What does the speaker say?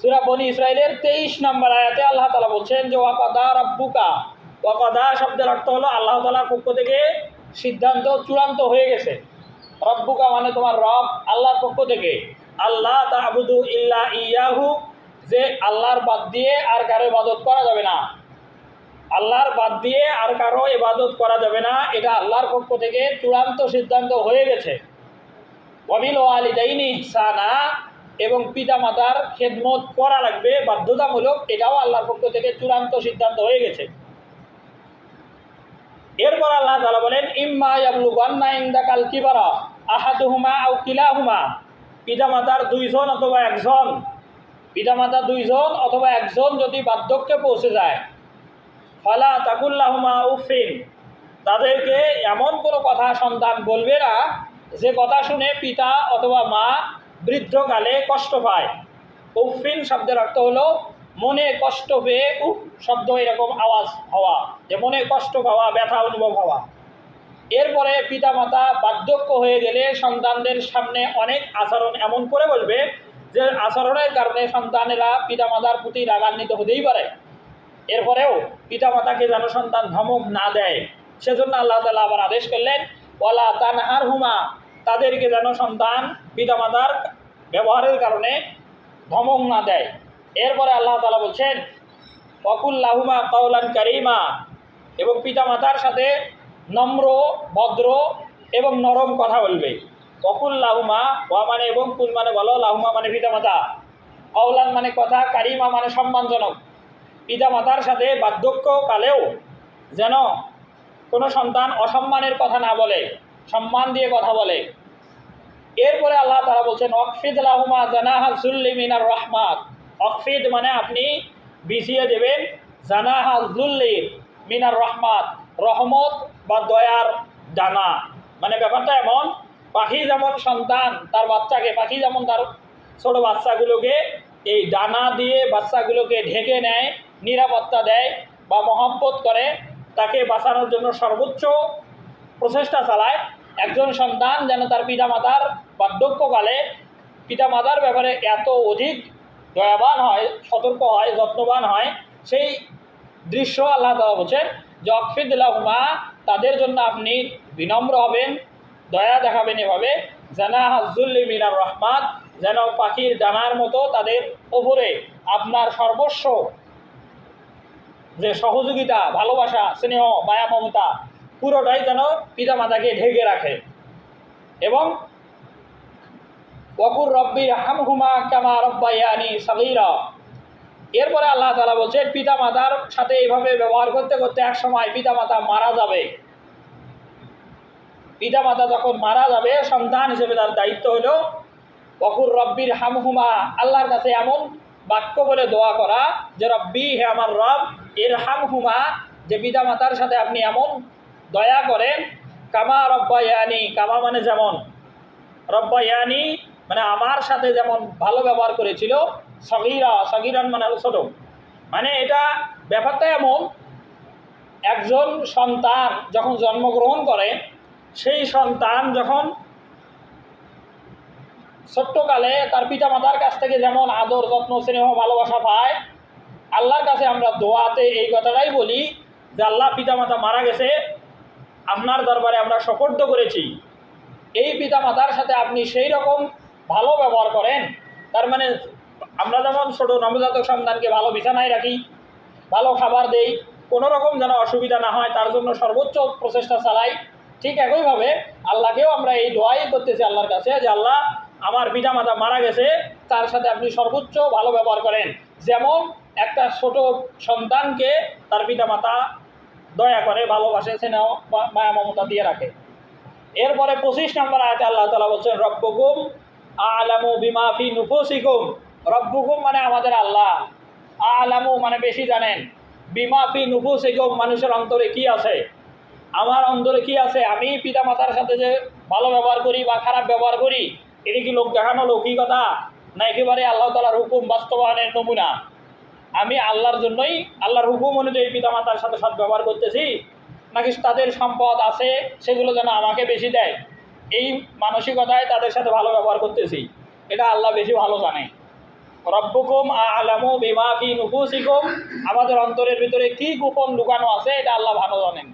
সূরা বনী ইসরাইলের 23 নম্বর আয়াতে আল্লাহ তাআলা বলছেন যে ওয়াকাদা রাব্বুকা, ওয়াকাদা শব্দের অর্থ হলো আল্লাহ তাআলার পক্ষ থেকে সিদ্ধান্ত চূড়ান্ত হয়ে গেছে। রব্বুকা মানে তোমার রব, আল্লাহর পক্ষ থেকে। আল্লাহ তা'বুদু ইল্লা ইয়াহু, যে আল্লাহর বাদ দিয়ে আর কারো ইবাদত করা যাবে না। আল্লাহর বাদ দিয়ে আর কারো ইবাদত করা যাবে না, এটা আল্লাহর পক্ষ থেকে চূড়ান্ত সিদ্ধান্ত হয়ে গেছে। ওয়াবিল ওয়ালিদাইনি ইহসানা, এবং পিতামাতার খেদমত করা লাগবে বাধ্যতামূলক, এটাও আল্লাহর পক্ষ থেকে চূড়ান্ত সিদ্ধান্ত হয়ে গেছে। এরপর আল্লাহ তাআলা বলেন ইম্মা ইয়াবলুগান্না ইনদাকাল কিবারা আহাদুহুমা আও কিলাহুমা, পিতামাতার দুইজন অথবা একজন, পিতামাতা দুইজন অথবা একজন যদি বার্ধক্যে পৌঁছে যায়, ফালা তাকুল্লাহুমা উফিন, তাদেরকে এমন কোনো কথা সন্তান বলবে না যে কথা শুনে পিতা অথবা মা বৃদ্ধকালে কষ্ট পায়। উফিন শব্দের অর্থ হলো মনে কষ্ট পেয়ে, উফ শব্দ এরকম আওয়াজ হওয়া, যে মনে কষ্ট পাওয়া, ব্যথা অনুভব হওয়া। এরপরে পিতামাতা বার্ধক্য হয়ে গেলে সন্তানদের সামনে অনেক আচরণ এমন করে বলবে যে আচরণের কারণে সন্তানেরা পিতামাতার প্রতি রাগান্বিত হতেই পারে। এরপরেও পিতামাতাকে যেন সন্তান ধমক না দেয়, সেজন্য আল্লাহ তাআলা আবার আদেশ করলেন ওয়ালা তানহারহুমা, তাদেরকে যেন সন্তান পিতামাতার ব্যবহারের কারণে ধমক না দেয়। এরপরে আল্লাহ তাআলা বলছেন ওয়াকুল্লাহুমা কাওলান কারীমা, এবং পিতামাতার সাথে নম্র, ভদ্র এবং নরম কথা বলবে। ওয়াকুল্লাহুমা, ওয়া মানে এবং, কুল মানে বলো, লাহুমা মানে পিতামাতা, কাওলান মানে কথা, কারীমা মানে সম্মানজনক। পিতামাতার সাথে বার্ধক্যকালেও যেন কোনো সন্তান অসম্মানের কথা না বলে, সম্মান দিয়ে কথা বলে। এরপরে আল্লাহ তাআলা বলছেন ওয়াকফিদ লাহুমা জানাহা যুল্লি মিনার রাহমাত, ওয়াকফিদ মানে আপনি বিছিয়ে দেবেন, জানাহা যুল্লি মিনার রহমাত, রহমত বা দয়ার ডানা। মানে ব্যাপারটা এমন, পাখি যেমন সন্তান তার বাচ্চাকে, পাখি যেমন তার ছোট বাচ্চাগুলোকে এই ডানা দিয়ে বাচ্চাগুলোকে ঢেকে নেয়, নিরাপত্তা দেয় বা মহব্বত করে, তাকে বাঁচানোর জন্য সর্বোচ্চ প্রচেষ্টা চালায়, একজন সন্তান যেন তার পিতামাতার বার্ধক্যকালে পিতামাতার ব্যাপারে এত অধিক দয়াবান হয়, সতর্ক হয়, যত্নবান হয়, সেই দৃশ্য আল্লাহ তাআলা বলছেন যে ওয়াকফিদ লাহুমা, তাদের জন্য আপনি বিনম্র হবেন, দয়া দেখাবেন এভাবে, জানাহা যুল্লি মিনার রহমাত, যেন পাখির ডানার মতো তাদের ওপরে আপনার সর্বস্ব যে সহযোগিতা, ভালোবাসা, স্নেহ, মায়া, মমতা পুরোটাই যেন পিতামাতাকে ঢেকে রাখে। এবং ওয়াকুর রব্বির হামহুমা কামা রব্বায়ানি সগীরা, এরপরে আল্লাহ তাআলা বলছেন পিতামাতার সাথে এইভাবে ব্যবহার করতে করতে এক সময় পিতামাতা মারা যাবে। পিতামাতা যখন মারা যাবে, সন্তান হিসেবে তার দায়িত্ব হলো ওয়াকুর রব্বির হামহুমা, আল্লাহর কাছে এমন বাক্য বলে দোয়া করা যে রব্বি, হে আমার রব, এর হামহুমা, যে পিতামাতার সাথে আপনি এমন দয়া করেন, কামা রব্বায়ানি, কামা মানে যেমন, রব্বায়ানি মানে আমার সাথে যেমন ভালো ব্যবহার করেছিল, সগীরা, সগীরান মানে হলো ছোট। মানে এটা ব্যাপারটা এমন, একজন সন্তান যখন জন্মগ্রহণ করে, সেই সন্তান যখন ছোট্টকালে তার পিতামাতার কাছ থেকে যেমন আদর, যত্ন, স্নেহ, ভালোবাসা পায়, আল্লাহর কাছে আমরা দোয়াতে এই কথাটাই বলি যে আল্লাহ, পিতামাতা মারা গেছে, আপনার দরবারে আমরা সুপর্দ করেছি, এই পিতামাতার সাথে আপনি সেই রকম ভালো ব্যবহার করেন। তার মানে আমরা যেমন ছোটো নবজাতক সন্তানকে ভালো বিছানায় রাখি, ভালো খাবার দেই, কোনো রকম যেন অসুবিধা না হয় তার জন্য সর্বোচ্চ প্রচেষ্টা চালাই, ঠিক একইভাবে আল্লাহকেও আমরা এই দোয়াই করতেছি আল্লাহর কাছে যে আল্লাহ, আমার পিতামাতা মারা গেছে, তার সাথে আপনি সর্বোচ্চ ভালো ব্যবহার করেন, যেমন একটা ছোট সন্তানকে তার পিতামাতা দয়া করে, ভালোবাসে, স্নেহ, মায়া, মমতা দিয়ে রাখে। এরপরে 25 নম্বর আয়াতে আল্লাহ তাআলা বলছেন রব্বুকুম আ'লামু বিমা ফি নুফুসিকুম, রব্বুকুম মানে আমাদের আল্লাহ, আ'লামু মানে বেশি জানেন, বিমা ফি নুফুসিকুম মানুষের অন্তরে কি আছে, আমার অন্তরে কি আছে, আমি পিতামাতার সাথে যে ভালো ব্যবহার করি বা খারাপ ব্যবহার করি, এটা কি লোক দেখানো লৌকিকতা, না একেবারে আল্লাহ তাআলার হুকুম বাস্তবায়নের নমুনা? আমি আল্লাহর জন্যই, আল্লাহর হুকুম অনুযায়ী পিতামাতার সাথে সদ্ব্যবহার করতেছি, নাকি তাদের সম্পদ আছে সেগুলো যেন আমাকে বেশি দেয়, এই মানসিকতায় তাদের সাথে ভালো ব্যবহার করতেছি? এটা আল্লাহ বেশি ভালো জানে। রব্বুকুম আ'লামু বিমা ফি নুফুসিকুম, আমাদের অন্তরের ভিতরে কি গোপন লুকানো আছে এটা আল্লাহ ভালো জানেন।